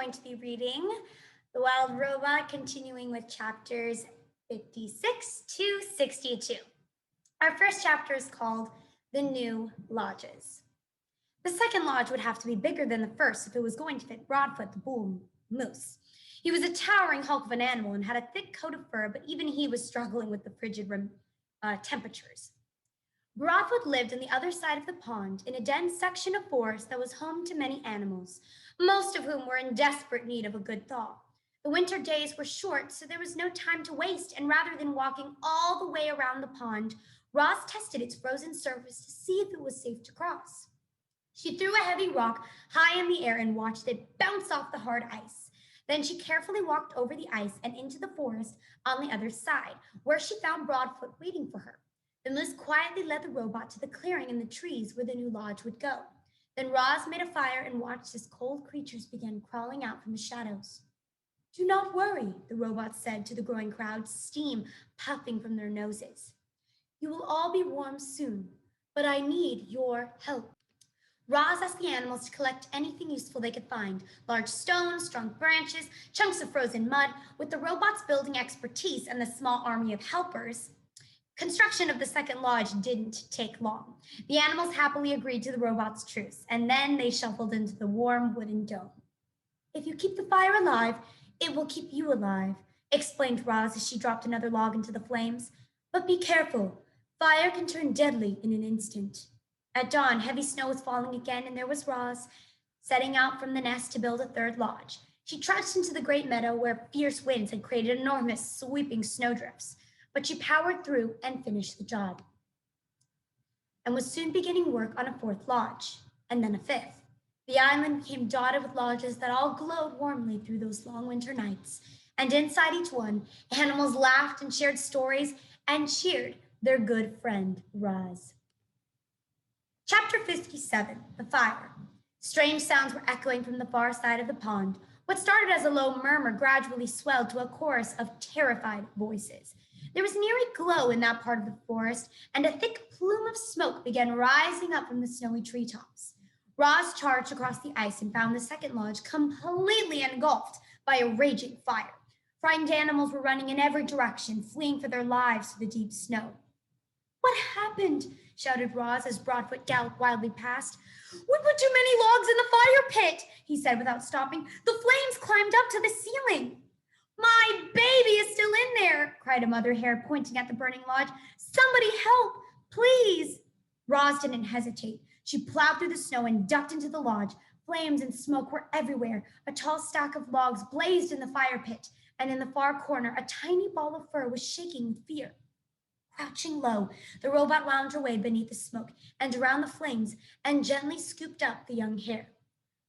going to be reading The Wild Robot, continuing with chapters 56 to 62. Our first chapter is called The New Lodges. The second lodge would have to be bigger than the first if it was going to fit Broadfoot the bull moose. He was a towering hulk of an animal and had a thick coat of fur, but even he was struggling with the frigid temperatures. Broadfoot lived on the other side of the pond in a dense section of forest that was home to many animals, most of whom were in desperate need of a good thaw. The winter days were short, so there was no time to waste, and rather than walking all the way around the pond, Roz tested its frozen surface to see if it was safe to cross. She threw a heavy rock high in the air and watched it bounce off the hard ice. Then she carefully walked over the ice and into the forest on the other side, where she found Broadfoot waiting for her. The moose quietly led the robot to the clearing in the trees where the new lodge would go. Then Roz made a fire and watched as cold creatures began crawling out from the shadows. "Do not worry," the robot said to the growing crowd, steam puffing from their noses. "You will all be warm soon, but I need your help." Roz asked the animals to collect anything useful they could find: large stones, strong branches, chunks of frozen mud. With the robot's building expertise and the small army of helpers, construction of the second lodge didn't take long. The animals happily agreed to the robot's truce, and then they shuffled into the warm wooden dome. "If you keep the fire alive, it will keep you alive," explained Roz as she dropped another log into the flames. "But be careful. Fire can turn deadly in an instant." At dawn, heavy snow was falling again, and there was Roz, setting out from the nest to build a third lodge. She trudged into the great meadow where fierce winds had created enormous, sweeping snowdrifts, but she powered through and finished the job, and was soon beginning work on a fourth lodge, and then a fifth. The island became dotted with lodges that all glowed warmly through those long winter nights, and inside each one, animals laughed and shared stories and cheered their good friend Roz. Chapter 57, The Fire. Strange sounds were echoing from the far side of the pond. What started as a low murmur gradually swelled to a chorus of terrified voices. There was an eerie glow in that part of the forest, and a thick plume of smoke began rising up from the snowy treetops. Roz charged across the ice and found the second lodge completely engulfed by a raging fire. Frightened animals were running in every direction, fleeing for their lives through the deep snow. "What happened?" shouted Roz as Broadfoot galloped wildly past. "We put too many logs in the fire pit," he said without stopping. "The flames climbed up to the ceiling." "My baby is still in there," cried a mother hare, pointing at the burning lodge. "Somebody help, please." Roz didn't hesitate. She plowed through the snow and ducked into the lodge. Flames and smoke were everywhere. A tall stack of logs blazed in the fire pit, and in the far corner, a tiny ball of fur was shaking with fear. Crouching low, the robot wound her way beneath the smoke and around the flames and gently scooped up the young hare.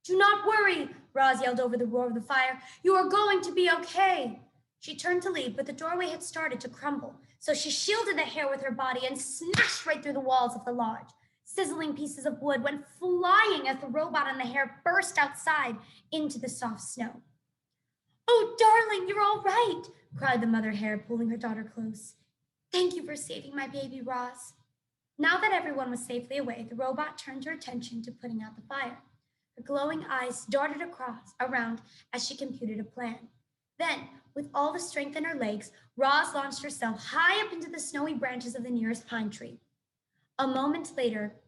"Do not worry," Roz yelled over the roar of the fire. "You are going to be okay." She turned to leave, but the doorway had started to crumble, so she shielded the hare with her body and smashed right through the walls of the lodge. Sizzling pieces of wood went flying as the robot and the hare burst outside into the soft snow. "Oh, darling, you're all right," cried the mother hare, pulling her daughter close. "Thank you for saving my baby, Roz." Now that everyone was safely away, the robot turned her attention to putting out the fire. Her glowing eyes darted around as she computed a plan. Then, with all the strength in her legs, Roz launched herself high up into the snowy branches of the nearest pine tree. A moment later,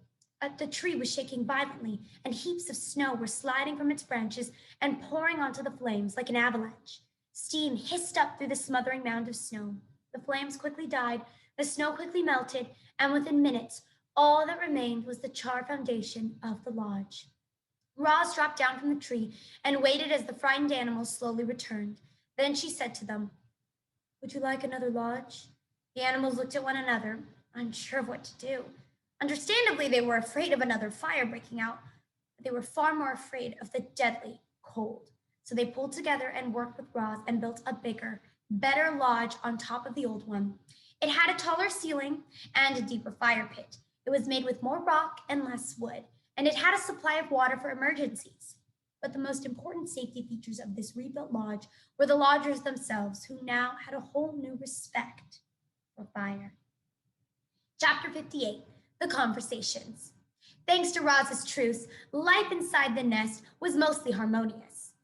the tree was shaking violently, and heaps of snow were sliding from its branches and pouring onto the flames like an avalanche. Steam hissed up through the smothering mound of snow. The flames quickly died, the snow quickly melted, and within minutes, all that remained was the charred foundation of the lodge. Roz dropped down from the tree and waited as the frightened animals slowly returned. Then she said to them, "Would you like another lodge?" The animals looked at one another, unsure of what to do. Understandably, they were afraid of another fire breaking out, but they were far more afraid of the deadly cold. So they pulled together and worked with Roz and built a bigger, better lodge on top of the old one. It had a taller ceiling and a deeper fire pit. It was made with more rock and less wood, and it had a supply of water for emergencies. But the most important safety features of this rebuilt lodge were the lodgers themselves, who now had a whole new respect for fire. Chapter 58, The Conversations. Thanks to Roz's truce, life inside the nest was mostly harmonious.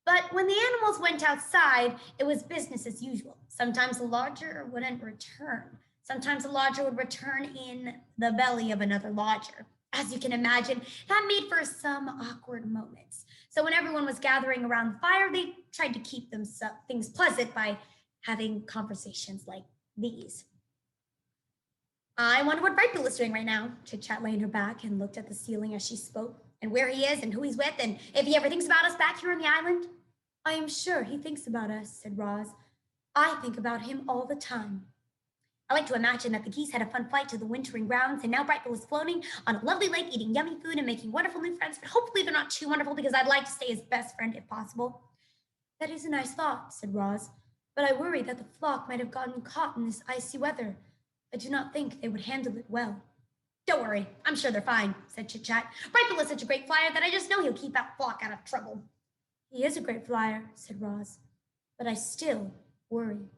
But when the animals went outside, it was business as usual. Sometimes the lodger wouldn't return. Sometimes the lodger would return in the belly of another lodger. As you can imagine, that made for some awkward moments. So when everyone was gathering around the fire, they tried to keep things pleasant by having conversations like these. I wonder what Brightbill is doing right now. Chit Chat lay on her back and looked at the ceiling as she spoke, and where he is and who he's with, and if he ever thinks about us back here on the island. I am sure he thinks about us, said Roz. I think about him all the time. I like to imagine that the geese had a fun flight to the wintering grounds, and now Brightbill is floating on a lovely lake, eating yummy food and making wonderful new friends, but hopefully they're not too wonderful because I'd like to stay his best friend if possible. That is a nice thought, said Roz, but I worry that the flock might have gotten caught in this icy weather. I do not think they would handle it well. Don't worry, I'm sure they're fine, said Chit Chat. Brightbill is such a great flyer that I just know he'll keep that flock out of trouble. He is a great flyer, said Roz, but I still worry.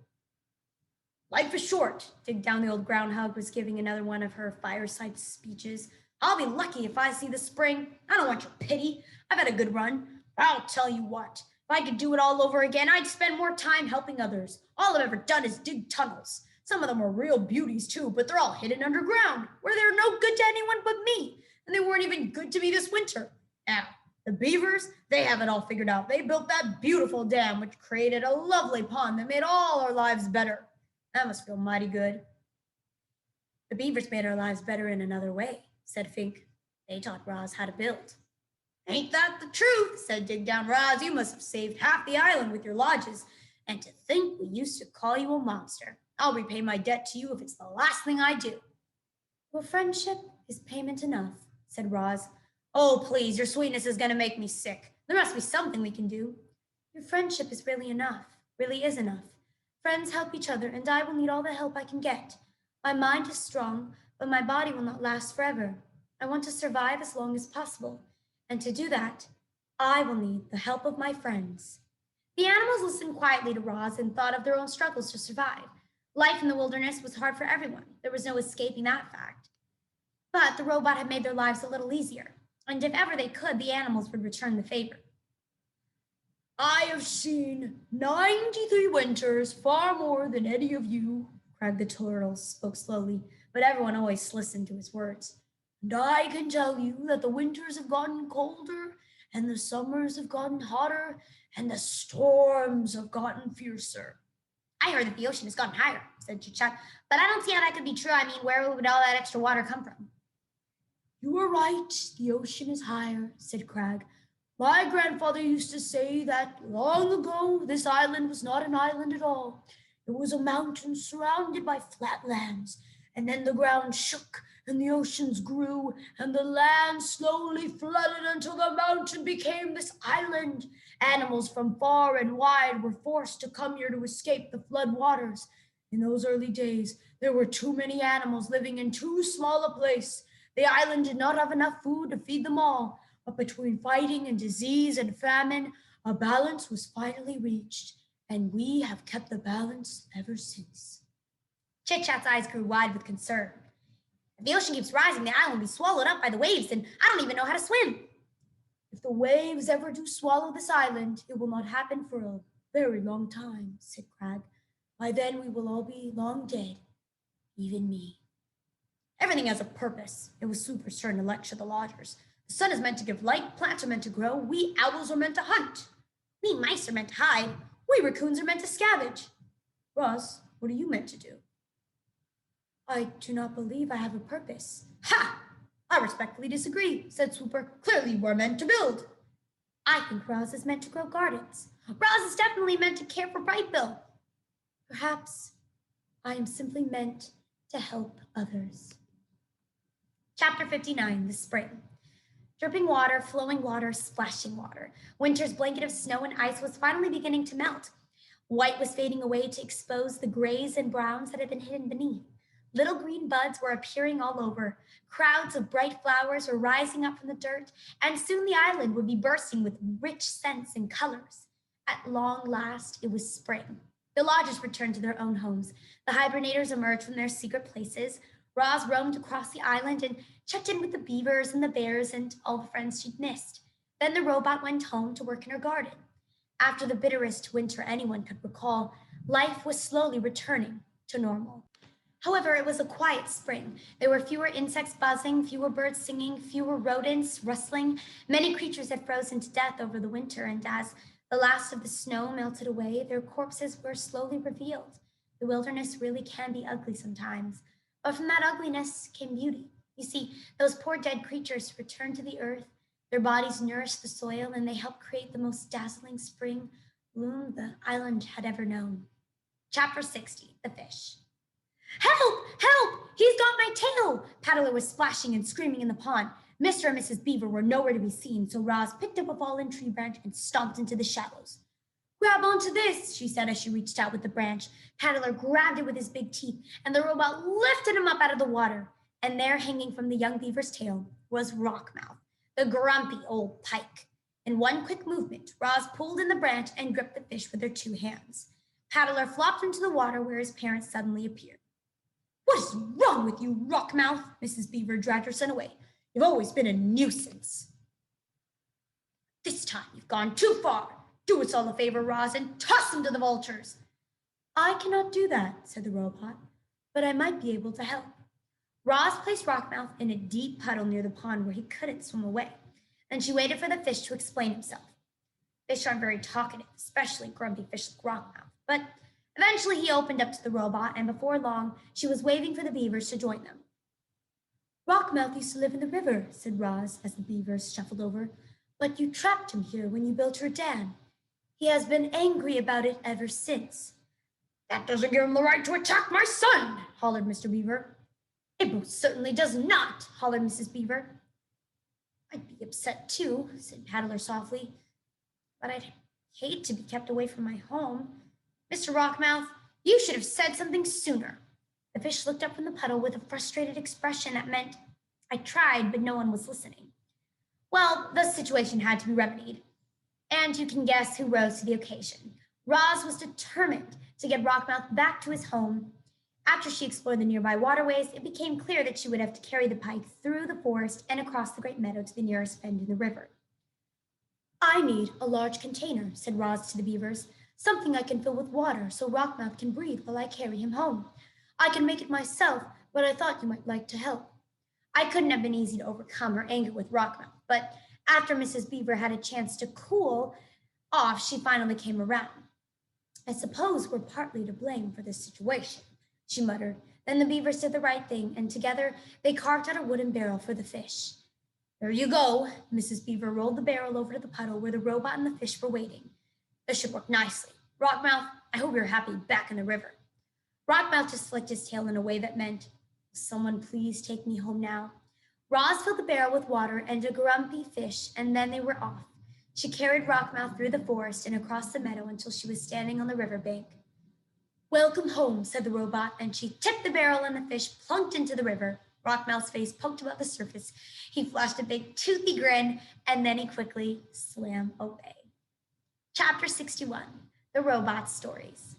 Life is short. Dig Down the Old Groundhog was giving another one of her fireside speeches. I'll be lucky if I see the spring. I don't want your pity. I've had a good run. I'll tell you what, if I could do it all over again, I'd spend more time helping others. All I've ever done is dig tunnels. Some of them are real beauties too, but they're all hidden underground, where they're no good to anyone but me. And they weren't even good to me this winter. Now, the beavers, they have it all figured out. They built that beautiful dam, which created a lovely pond that made all our lives better. That must feel mighty good. The beavers made our lives better in another way, said Fink. They taught Roz how to build. Ain't that the truth, said Dig Down. Roz, you must have saved half the island with your lodges. And to think we used to call you a monster. I'll repay my debt to you if it's the last thing I do. Well, friendship is payment enough, said Roz. Oh, please, your sweetness is going to make me sick. There must be something we can do. Your friendship is really enough, really is enough. Friends help each other, and I will need all the help I can get. My mind is strong, but my body will not last forever. I want to survive as long as possible, and to do that, I will need the help of my friends. The animals listened quietly to Roz and thought of their own struggles to survive. Life in the wilderness was hard for everyone. There was no escaping that fact. But the robot had made their lives a little easier, and if ever they could, the animals would return the favor. I have seen 93 winters, far more than any of you, cried the turtle, spoke slowly, but everyone always listened to his words. And I can tell you that the winters have gotten colder, and the summers have gotten hotter, and the storms have gotten fiercer. I heard that the ocean has gotten higher, said Chit-Chat, but I don't see how that could be true. I mean, where would all that extra water come from? You are right, the ocean is higher, said Crag. My grandfather used to say that long ago this island was not an island at all. It was a mountain surrounded by flat lands, and then the ground shook and the oceans grew and the land slowly flooded until the mountain became this island. Animals from far and wide were forced to come here to escape the flood waters. In those early days, there were too many animals living in too small a place. The island did not have enough food to feed them all. But between fighting and disease and famine, a balance was finally reached, and we have kept the balance ever since. Chit-Chat's eyes grew wide with concern. If the ocean keeps rising, the island will be swallowed up by the waves, and I don't even know how to swim. If the waves ever do swallow this island, it will not happen for a very long time, said Crag. By then we will all be long dead, even me. Everything has a purpose, it was Super's turn to lecture the lodgers. The sun is meant to give light, plants are meant to grow, we owls are meant to hunt. We mice are meant to hide, we raccoons are meant to scavenge. Roz, what are you meant to do? I do not believe I have a purpose. Ha! I respectfully disagree, said Swooper. Clearly you are meant to build. I think Roz is meant to grow gardens. Roz is definitely meant to care for Brightbill. Perhaps I am simply meant to help others. Chapter 59, The Spring. Dripping water, flowing water, splashing water. Winter's blanket of snow and ice was finally beginning to melt. White was fading away to expose the grays and browns that had been hidden beneath. Little green buds were appearing all over. Crowds of bright flowers were rising up from the dirt, and soon the island would be bursting with rich scents and colors. At long last, it was spring. The lodgers returned to their own homes. The hibernators emerged from their secret places. Roz roamed across the island and checked in with the beavers and the bears and all the friends she'd missed. Then the robot went home to work in her garden. After the bitterest winter anyone could recall, life was slowly returning to normal. However, it was a quiet spring. There were fewer insects buzzing, fewer birds singing, fewer rodents rustling. Many creatures had frozen to death over the winter, and as the last of the snow melted away, their corpses were slowly revealed. The wilderness really can be ugly sometimes, but from that ugliness came beauty. You see, those poor dead creatures returned to the earth. Their bodies nourished the soil, and they helped create the most dazzling spring bloom the island had ever known. Chapter 60, The Fish. Help! Help! He's got my tail! Paddler was splashing and screaming in the pond. Mr. and Mrs. Beaver were nowhere to be seen, so Roz picked up a fallen tree branch and stomped into the shallows. Grab onto this, she said as she reached out with the branch. Paddler grabbed it with his big teeth, and the robot lifted him up out of the water. And there, hanging from the young beaver's tail, was Rockmouth, the grumpy old pike. In one quick movement, Roz pulled in the branch and gripped the fish with her two hands. Paddler flopped into the water where his parents suddenly appeared. What is wrong with you, Rockmouth? Mrs. Beaver dragged her son away. You've always been a nuisance. This time you've gone too far. Do us all a favor, Roz, and toss him to the vultures. I cannot do that, said the robot, but I might be able to help. Roz placed Rockmouth in a deep puddle near the pond where he couldn't swim away. Then she waited for the fish to explain himself. Fish aren't very talkative, especially grumpy fish like Rockmouth, but eventually he opened up to the robot, and before long, she was waving for the beavers to join them. Rockmouth used to live in the river, said Roz as the beavers shuffled over, but you trapped him here when you built your dam. He has been angry about it ever since. That doesn't give him the right to attack my son, hollered Mr. Beaver. It most certainly does not, hollered Mrs. Beaver. I'd be upset too, said Paddler softly, but I'd hate to be kept away from my home. Mr. Rockmouth, you should have said something sooner. The fish looked up from the puddle with a frustrated expression that meant, I tried, but no one was listening. Well, the situation had to be remedied. And you can guess who rose to the occasion. Roz was determined to get Rockmouth back to his home. After she explored the nearby waterways, it became clear that she would have to carry the pike through the forest and across the great meadow to the nearest bend in the river. I need a large container, said Roz to the beavers, something I can fill with water so Rockmouth can breathe while I carry him home. I can make it myself, but I thought you might like to help. I couldn't have been easy to overcome her anger with Rockmouth, but after Mrs. Beaver had a chance to cool off, she finally came around. I suppose we're partly to blame for this situation, she muttered. Then the beavers did the right thing, and together they carved out a wooden barrel for the fish. There you go. Mrs. Beaver rolled the barrel over to the puddle where the robot and the fish were waiting. This should work nicely. Rockmouth, I hope you're happy back in the river. Rockmouth just flicked his tail in a way that meant, will someone please take me home now? Roz filled the barrel with water and a grumpy fish, and then they were off. She carried Rockmouth through the forest and across the meadow until she was standing on the riverbank. Welcome home, said the robot, and she tipped the barrel and the fish plunked into the river. Rockmouth's face poked above the surface. He flashed a big toothy grin, and then he quickly swam away. Chapter 61, The Robot's Stories.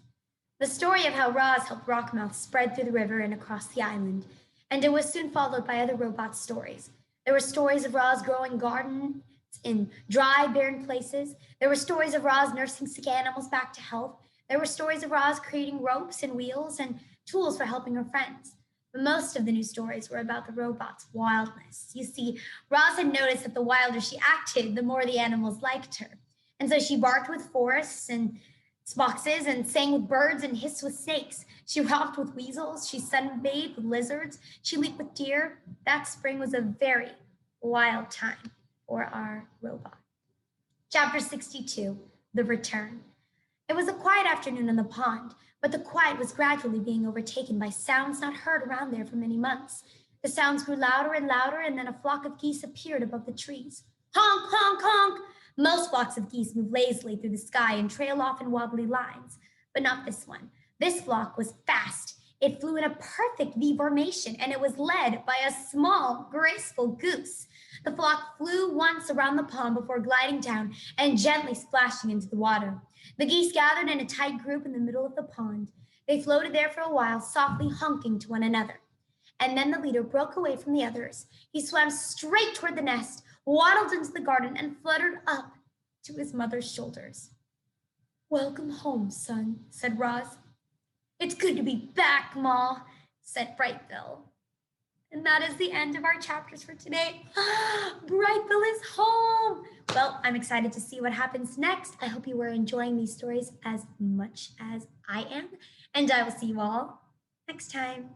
The story of how Roz helped Rockmouth spread through the river and across the island, and it was soon followed by other robot stories. There were stories of Roz growing gardens in dry, barren places. There were stories of Roz nursing sick animals back to health. There were stories of Roz creating ropes and wheels and tools for helping her friends. But most of the new stories were about the robot's wildness. You see, Roz had noticed that the wilder she acted, the more the animals liked her. And so she barked with forests and foxes and sang with birds and hissed with snakes. She romped with weasels. She sunbathed with lizards. She leaped with deer. That spring was a very wild time for our robot. Chapter 62, The Return. It was a quiet afternoon in the pond, but the quiet was gradually being overtaken by sounds not heard around there for many months. The sounds grew louder and louder, and then a flock of geese appeared above the trees. Honk, honk, honk! Most flocks of geese move lazily through the sky and trail off in wobbly lines, but not this one. This flock was fast. It flew in a perfect V formation, and it was led by a small, graceful goose. The flock flew once around the pond before gliding down and gently splashing into the water. The geese gathered in a tight group in the middle of the pond. They floated there for a while, softly honking to one another. And then the leader broke away from the others. He swam straight toward the nest, waddled into the garden, and fluttered up to his mother's shoulders. Welcome home, son, said Roz. It's good to be back, Ma, said Brightbill. And that is the end of our chapters for today. Brightbill is home. Well, I'm excited to see what happens next. I hope you were enjoying these stories as much as I am. And I will see you all next time.